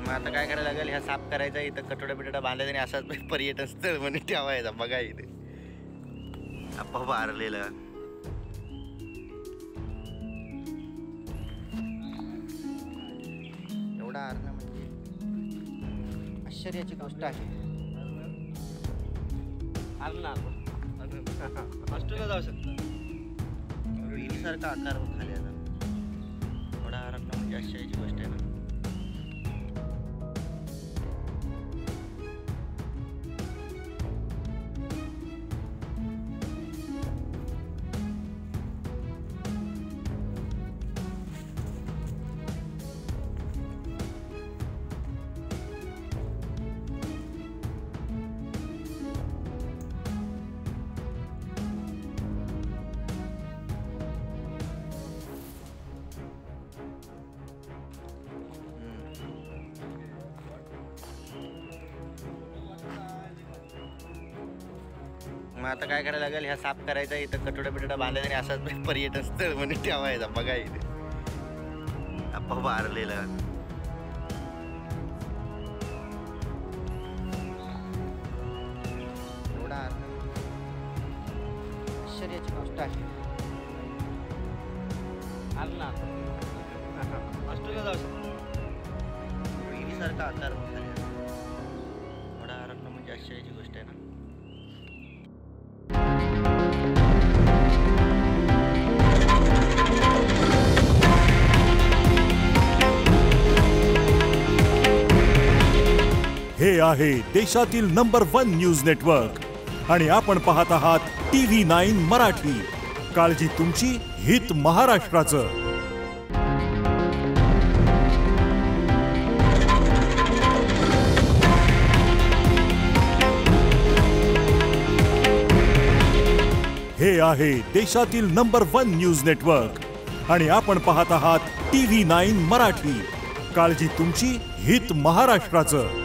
मग आता काय करायला लागेल, ह्या साफ करायचा, इथं कटोडा बिटोडा बांधायचा आणि असाच पर्यटन स्थळ म्हणून ठेवायचा. बघा इथे आप्पा बारलेला. एवढा आरणं म्हणजे आश्चर्याची गोष्ट आहे. हॉस्टेलला जाऊ शकता. विहिरीसारखा आकार खाली आला. एवढा आरणं म्हणजे आश्चर्याची गोष्ट आहे ना. मग आता काय करायला लागेल, ह्या साफ करायचा, इथं कटोडा बिटोडा बांधायचा आणि असाच पर्यटन स्थळ म्हणून ठेवायचा. बघा इथे आप्पा बारलेला. एवढा आश्चर्याची गोष्ट आहे. हॉस्टेलला जाऊ शकता. विहिरीसारखा आकार खाली आला. एवढा आरणं म्हणजे आश्चर्याची गोष्ट आहे ना. हे आहे देशातील नंबर 1 न्यूज नेटवर्क आणि आपण पाहत आहात TV9 मराठी. काळजी तुमची, हित महाराष्ट्राचं. हे आहे देशातील नंबर 1 न्यूज नेटवर्क आणि आपण पाहत आहात TV9 मराठी. काळजी तुमची, हित महाराष्ट्राचं.